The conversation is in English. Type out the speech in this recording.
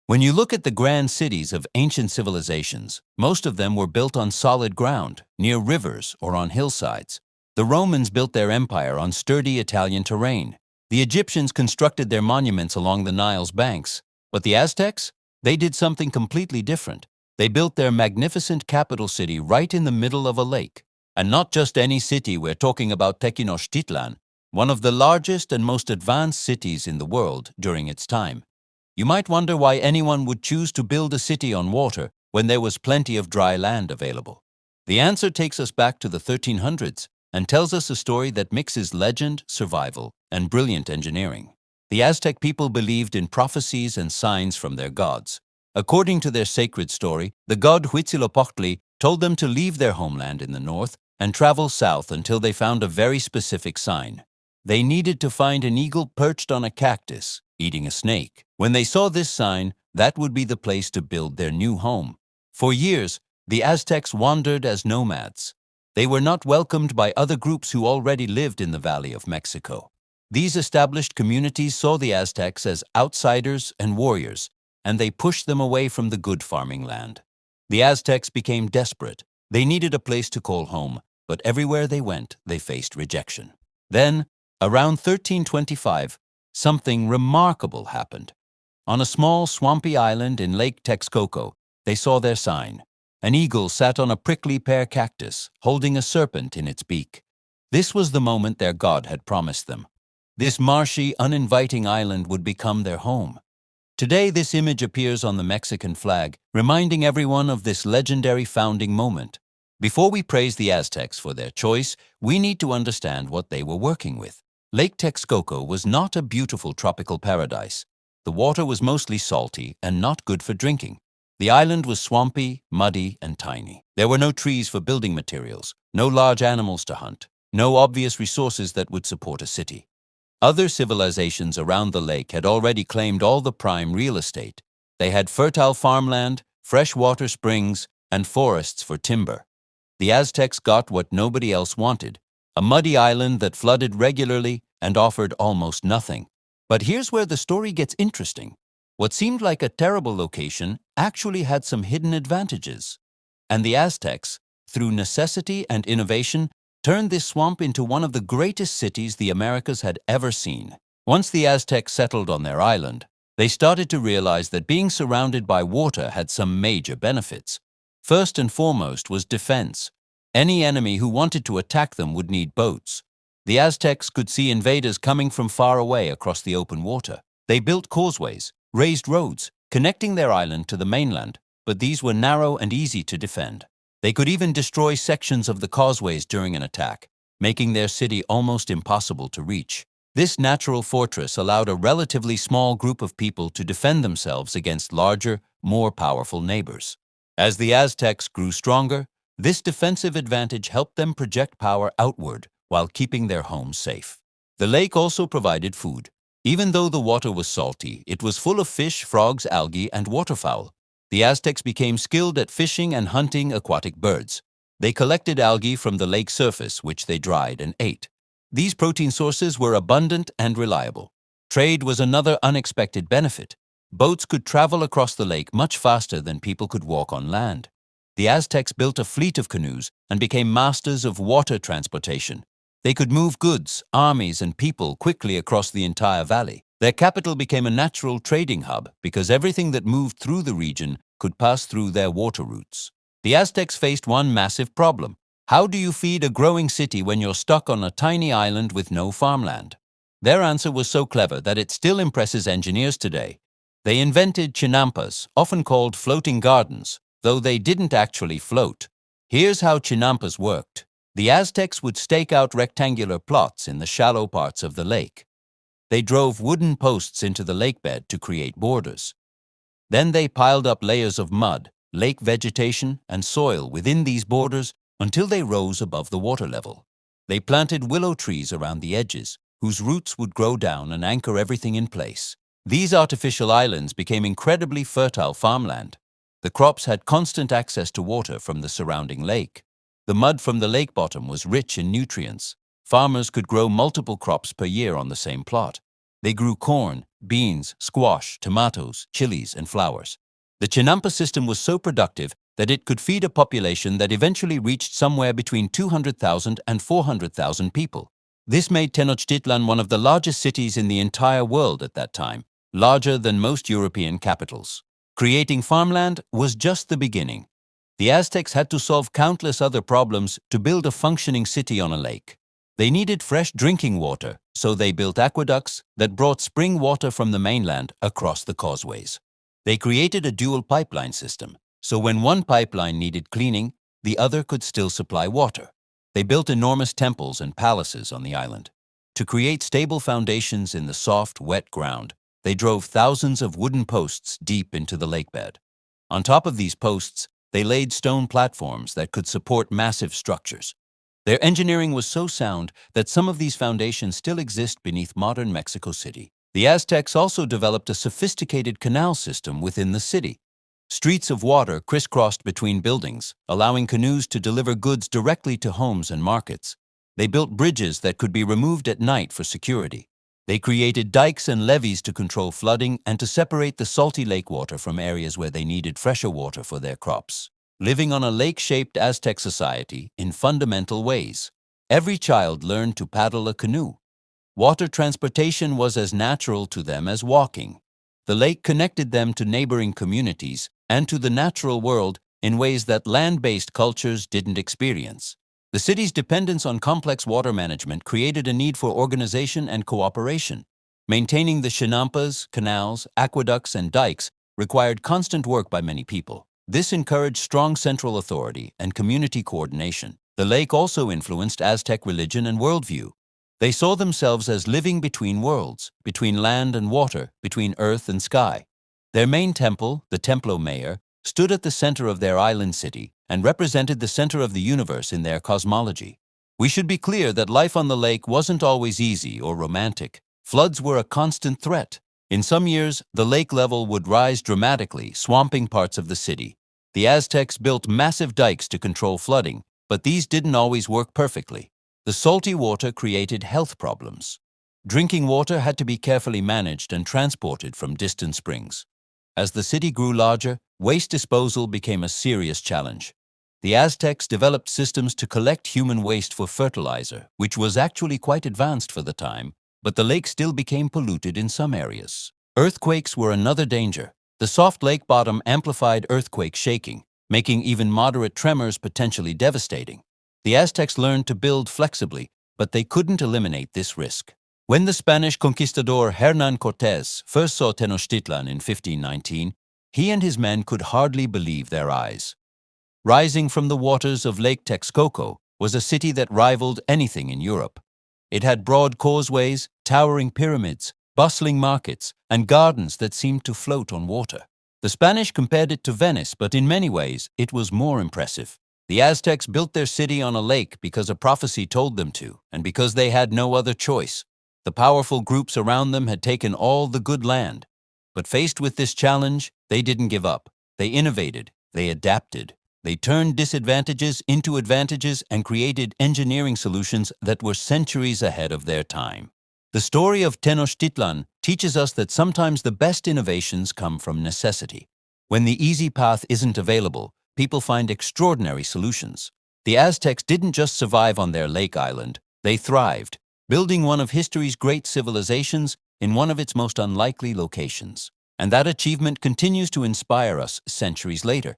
When you look at the grand cities of ancient civilizations, most of them were built on solid ground, near rivers or on hillsides. The Romans built their empire on sturdy Italian terrain. The Egyptians constructed their monuments along the Nile's banks. But the Aztecs? They did something completely different. They built their magnificent capital city right in the middle of a lake. And not just any city, we're talking about Tenochtitlan, one of the largest and most advanced cities in the world during its time. You might wonder why anyone would choose to build a city on water when there was plenty of dry land available. The answer takes us back to the 1300s and tells us a story that mixes legend, survival, and brilliant engineering. The Aztec people believed in prophecies and signs from their gods. According to their sacred story, the god Huitzilopochtli told them to leave their homeland in the north and travel south until they found a very specific sign. They needed to find an eagle perched on a cactus, eating a snake. When they saw this sign, that would be the place to build their new home. For years, the Aztecs wandered as nomads. They were not welcomed by other groups who already lived in the Valley of Mexico. These established communities saw the Aztecs as outsiders and warriors, and they pushed them away from the good farming land. The Aztecs became desperate. They needed a place to call home, but everywhere they went, they faced rejection. Then, around 1325, something remarkable happened. On a small, swampy island in Lake Texcoco, they saw their sign. An eagle sat on a prickly pear cactus, holding a serpent in its beak. This was the moment their god had promised them. This marshy, uninviting island would become their home. Today, this image appears on the Mexican flag, reminding everyone of this legendary founding moment. Before we praise the Aztecs for their choice, we need to understand what they were working with. Lake Texcoco was not a beautiful tropical paradise. The water was mostly salty and not good for drinking. The island was swampy, muddy, and tiny. There were no trees for building materials, no large animals to hunt, no obvious resources that would support a city. Other civilizations around the lake had already claimed all the prime real estate. They had fertile farmland, freshwater springs, and forests for timber. The Aztecs got what nobody else wanted, a muddy island that flooded regularly and offered almost nothing. But here's where the story gets interesting. What seemed like a terrible location actually had some hidden advantages. And the Aztecs, through necessity and innovation, turned this swamp into one of the greatest cities the Americas had ever seen. Once the Aztecs settled on their island, they started to realize that being surrounded by water had some major benefits. First and foremost was defense. Any enemy who wanted to attack them would need boats. The Aztecs could see invaders coming from far away across the open water. They built causeways, raised roads, connecting their island to the mainland, but these were narrow and easy to defend. They could even destroy sections of the causeways during an attack, making their city almost impossible to reach. This natural fortress allowed a relatively small group of people to defend themselves against larger, more powerful neighbors. As the Aztecs grew stronger, this defensive advantage helped them project power outward while keeping their homes safe. The lake also provided food. Even though the water was salty, it was full of fish, frogs, algae, and waterfowl. The Aztecs became skilled at fishing and hunting aquatic birds. They collected algae from the lake surface, which they dried and ate. These protein sources were abundant and reliable. Trade was another unexpected benefit. Boats could travel across the lake much faster than people could walk on land. The Aztecs built a fleet of canoes and became masters of water transportation. They could move goods, armies, and people quickly across the entire valley. Their capital became a natural trading hub because everything that moved through the region could pass through their water routes. The Aztecs faced one massive problem. How do you feed a growing city when you're stuck on a tiny island with no farmland? Their answer was so clever that it still impresses engineers today. They invented chinampas, often called floating gardens, though they didn't actually float. Here's how chinampas worked. The Aztecs would stake out rectangular plots in the shallow parts of the lake. They drove wooden posts into the lakebed to create borders. Then they piled up layers of mud, lake vegetation, and soil within these borders until they rose above the water level. They planted willow trees around the edges, whose roots would grow down and anchor everything in place. These artificial islands became incredibly fertile farmland. The crops had constant access to water from the surrounding lake. The mud from the lake bottom was rich in nutrients. Farmers could grow multiple crops per year on the same plot. They grew corn, beans, squash, tomatoes, chilies, and flowers. The Chinampa system was so productive that it could feed a population that eventually reached somewhere between 200,000 and 400,000 people. This made Tenochtitlan one of the largest cities in the entire world at that time, larger than most European capitals. Creating farmland was just the beginning. The Aztecs had to solve countless other problems to build a functioning city on a lake. They needed fresh drinking water, so they built aqueducts that brought spring water from the mainland across the causeways. They created a dual pipeline system, so when one pipeline needed cleaning, the other could still supply water. They built enormous temples and palaces on the island. To create stable foundations in the soft, wet ground, they drove thousands of wooden posts deep into the lakebed. On top of these posts, they laid stone platforms that could support massive structures. Their engineering was so sound that some of these foundations still exist beneath modern Mexico City. The Aztecs also developed a sophisticated canal system within the city. Streets of water crisscrossed between buildings, allowing canoes to deliver goods directly to homes and markets. They built bridges that could be removed at night for security. They created dikes and levees to control flooding and to separate the salty lake water from areas where they needed fresher water for their crops. Living on a lake-shaped Aztec society in fundamental ways, every child learned to paddle a canoe. Water transportation was as natural to them as walking. The lake connected them to neighboring communities and to the natural world in ways that land-based cultures didn't experience. The city's dependence on complex water management created a need for organization and cooperation. Maintaining the chinampas, canals, aqueducts, and dikes required constant work by many people. This encouraged strong central authority and community coordination. The lake also influenced Aztec religion and worldview. They saw themselves as living between worlds, between land and water, between earth and sky. Their main temple, the Templo Mayor, stood at the center of their island city and represented the center of the universe in their cosmology. We should be clear that life on the lake wasn't always easy or romantic. Floods were a constant threat. In some years, the lake level would rise dramatically, swamping parts of the city. The Aztecs built massive dikes to control flooding, but these didn't always work perfectly. The salty water created health problems. Drinking water had to be carefully managed and transported from distant springs. As the city grew larger, waste disposal became a serious challenge. The Aztecs developed systems to collect human waste for fertilizer, which was actually quite advanced for the time, but the lake still became polluted in some areas. Earthquakes were another danger. The soft lake bottom amplified earthquake shaking, making even moderate tremors potentially devastating. The Aztecs learned to build flexibly, but they couldn't eliminate this risk. When the Spanish conquistador Hernán Cortés first saw Tenochtitlan in 1519, he and his men could hardly believe their eyes. Rising from the waters of Lake Texcoco was a city that rivaled anything in Europe. It had broad causeways, towering pyramids, bustling markets, and gardens that seemed to float on water. The Spanish compared it to Venice, but in many ways, it was more impressive. The Aztecs built their city on a lake because a prophecy told them to, and because they had no other choice. The powerful groups around them had taken all the good land. But faced with this challenge, they didn't give up. They innovated, they adapted. They turned disadvantages into advantages and created engineering solutions that were centuries ahead of their time. The story of Tenochtitlan teaches us that sometimes the best innovations come from necessity. When the easy path isn't available, people find extraordinary solutions. The Aztecs didn't just survive on their lake island, they thrived, building one of history's great civilizations in one of its most unlikely locations. And that achievement continues to inspire us centuries later.